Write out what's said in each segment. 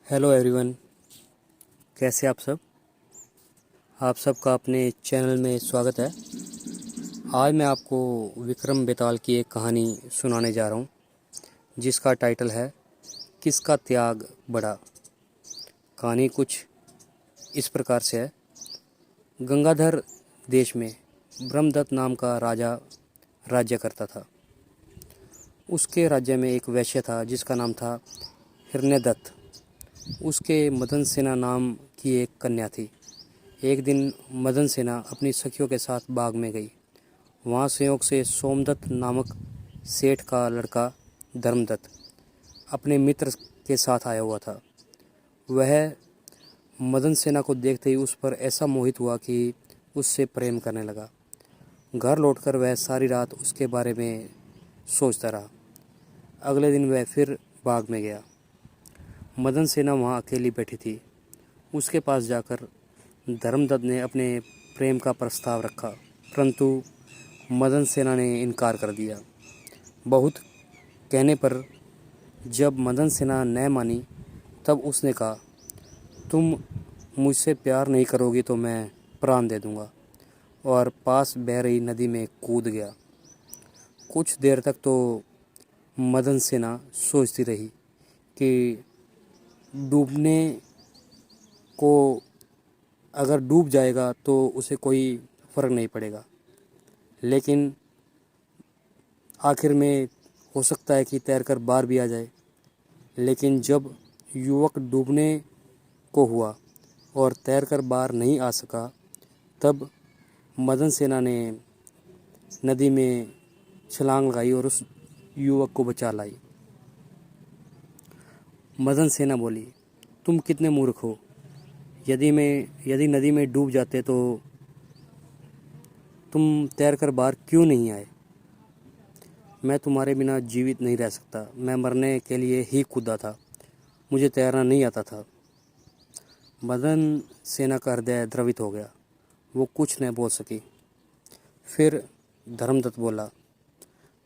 Hello everyone, कैसे आप सब। आप सबका अपने चैनल में स्वागत है। आज मैं आपको विक्रम बेताल की एक कहानी सुनाने जा रहा हूँ, जिसका टाइटल है किसका त्याग बड़ा। कहानी कुछ इस प्रकार से है। गंगाधर देश में ब्रह्मदत्त नाम का राजा राज्य करता था। उसके राज्य में एक वैश्य था जिसका नाम था हिरण्यदत्त। उसके मदन सेना नाम की एक कन्या थी। एक दिन मदन सेना अपनी सखियों के साथ बाग में गई। वहाँ संयोग से सोमदत्त नामक सेठ का लड़का धर्मदत्त अपने मित्र के साथ आया हुआ था। वह मदन सेना को देखते ही उस पर ऐसा मोहित हुआ कि उससे प्रेम करने लगा। घर लौटकर वह सारी रात उसके बारे में सोचता रहा। अगले दिन वह फिर बाग में गया। मदन सेना वहाँ अकेली बैठी थी। उसके पास जाकर धर्मदत्त ने अपने प्रेम का प्रस्ताव रखा, परंतु मदन सेना ने इनकार कर दिया। बहुत कहने पर जब मदन सेना न मानी तब उसने कहा, तुम मुझसे प्यार नहीं करोगी तो मैं प्राण दे दूंगा, और पास बह रही नदी में कूद गया। कुछ देर तक तो मदन सेना सोचती रही कि डूबने को अगर डूब जाएगा तो उसे कोई फ़र्क नहीं पड़ेगा, लेकिन आखिर में हो सकता है कि तैरकर बाहर भी आ जाए। लेकिन जब युवक डूबने को हुआ और तैरकर बाहर नहीं आ सका, तब मदन सेना ने नदी में छलांग लगाई और उस युवक को बचा लाई। मदन सेना बोली, तुम कितने मूर्ख हो। यदि नदी में डूब जाते तो तुम तैरकर बाहर क्यों नहीं आए। मैं तुम्हारे बिना जीवित नहीं रह सकता। मैं मरने के लिए ही कूदा था, मुझे तैरना नहीं आता था। मदन सेना का हृदय द्रवित हो गया। वो कुछ न बोल सकी। फिर धर्मदत्त बोला,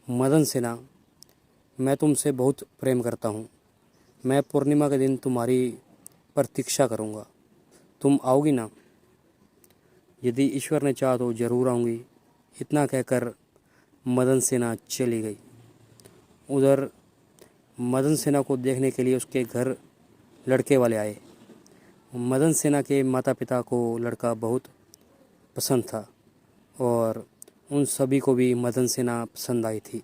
मदन सेना, मैं तुमसे बहुत प्रेम करता हूँ। मैं पूर्णिमा के दिन तुम्हारी प्रतीक्षा करूँगा। तुम आओगी ना। यदि ईश्वर ने चाहा तो जरूर आऊँगी। इतना कहकर मदन सेना चली गई। उधर मदन सेना को देखने के लिए उसके घर लड़के वाले आए। मदन सेना के माता पिता को लड़का बहुत पसंद था और उन सभी को भी मदन सेना पसंद आई थी।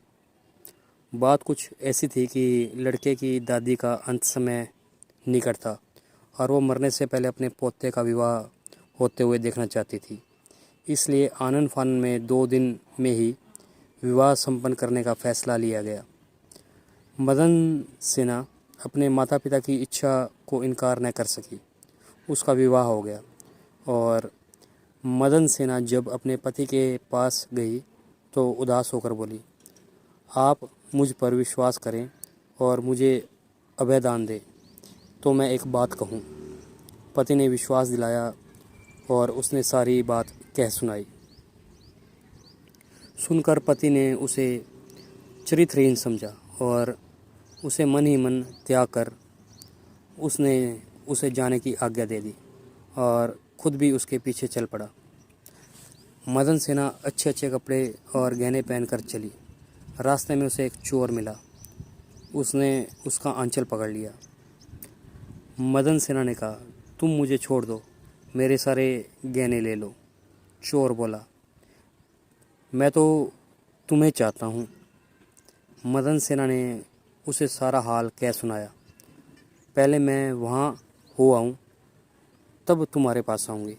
बात कुछ ऐसी थी कि लड़के की दादी का अंत समय निकट था और वो मरने से पहले अपने पोते का विवाह होते हुए देखना चाहती थी। इसलिए आनन फानन में 2 दिन में ही विवाह संपन्न करने का फैसला लिया गया। मदन सेना अपने माता पिता की इच्छा को इनकार न कर सकी। उसका विवाह हो गया और मदन सेना जब अपने पति के पास गई तो उदास होकर बोली, आप मुझ पर विश्वास करें और मुझे अभयदान दें तो मैं एक बात कहूँ। पति ने विश्वास दिलाया और उसने सारी बात कह सुनाई। सुनकर पति ने उसे चरित्रहीन समझा और उसे मन ही मन त्याग कर उसने उसे जाने की आज्ञा दे दी और खुद भी उसके पीछे चल पड़ा। मदन सेना अच्छे अच्छे कपड़े और गहने पहनकर चली। रास्ते में उसे एक चोर मिला। उसने उसका आंचल पकड़ लिया। मदन सेना ने कहा, तुम मुझे छोड़ दो, मेरे सारे गहने ले लो। चोर बोला, मैं तो तुम्हें चाहता हूँ। मदन सेना ने उसे सारा हाल कह सुनाया। पहले मैं वहाँ हो आऊँ तब तुम्हारे पास आऊँगी।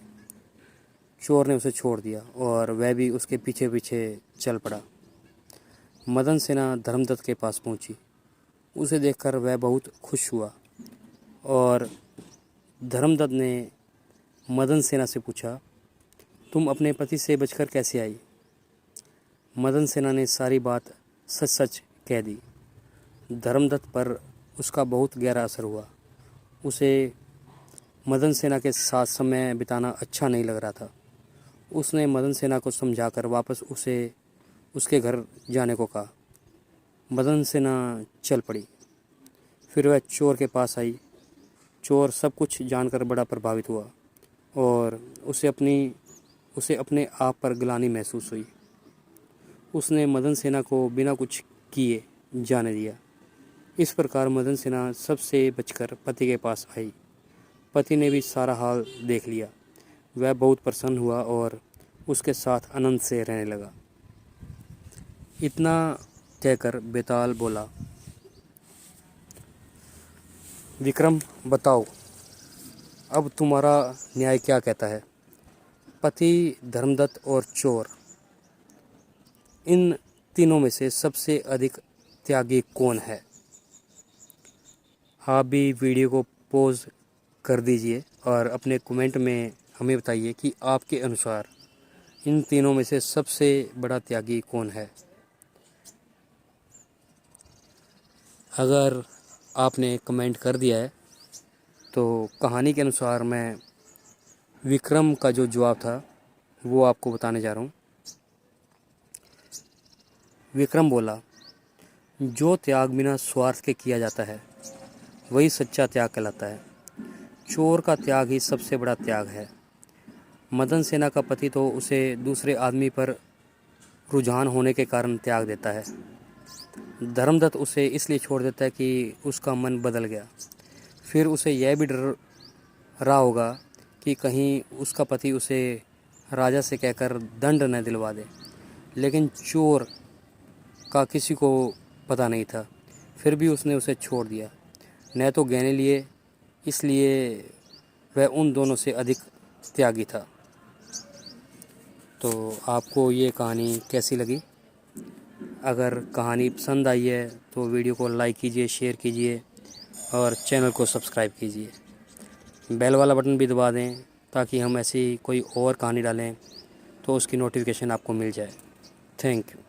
चोर ने उसे छोड़ दिया और वह भी उसके पीछे पीछे चल पड़ा। मदन सेना धर्मदत्त के पास पहुँची। उसे देखकर वह बहुत खुश हुआ और धर्मदत्त ने मदन सेना से पूछा, तुम अपने पति से बचकर कैसे आई। मदन सेना ने सारी बात सच सच कह दी। धर्मदत्त पर उसका बहुत गहरा असर हुआ। उसे मदन सेना के साथ समय बिताना अच्छा नहीं लग रहा था। उसने मदन सेना को समझाकर वापस उसे उसके घर जाने को कहा। मदन सेना चल पड़ी। फिर वह चोर के पास आई। चोर सब कुछ जानकर बड़ा प्रभावित हुआ और उसे अपने आप पर ग्लानि महसूस हुई। उसने मदन सेना को बिना कुछ किए जाने दिया। इस प्रकार मदन सेना सबसे बचकर पति के पास आई। पति ने भी सारा हाल देख लिया। वह बहुत प्रसन्न हुआ और उसके साथ आनंद से रहने लगा। इतना कहकर बेताल बोला, विक्रम बताओ, अब तुम्हारा न्याय क्या कहता है? पति, धर्मदत्त और चोर, इन तीनों में से सबसे अधिक त्यागी कौन है? आप भी वीडियो को पॉज कर दीजिए और अपने कमेंट में हमें बताइए कि आपके अनुसार इन तीनों में से सबसे बड़ा त्यागी कौन है। अगर आपने कमेंट कर दिया है तो कहानी के अनुसार मैं विक्रम का जो जवाब था वो आपको बताने जा रहा हूँ। विक्रम बोला, जो त्याग बिना स्वार्थ के किया जाता है वही सच्चा त्याग कहलाता है। चोर का त्याग ही सबसे बड़ा त्याग है। मदन सेना का पति तो उसे दूसरे आदमी पर रुझान होने के कारण त्याग देता है। धर्मदत्त उसे इसलिए छोड़ देता है कि उसका मन बदल गया। फिर उसे यह भी डर रहा होगा कि कहीं उसका पति उसे राजा से कहकर दंड न दिलवा दे। लेकिन चोर का किसी को पता नहीं था, फिर भी उसने उसे छोड़ दिया। न तो गहने लिए, इसलिए वह उन दोनों से अधिक त्यागी था। तो आपको ये कहानी कैसी लगी? अगर कहानी पसंद आई है तो वीडियो को लाइक कीजिए, शेयर कीजिए और चैनल को सब्सक्राइब कीजिए। बेल वाला बटन भी दबा दें ताकि हम ऐसी कोई और कहानी डालें तो उसकी नोटिफिकेशन आपको मिल जाए। Thank you.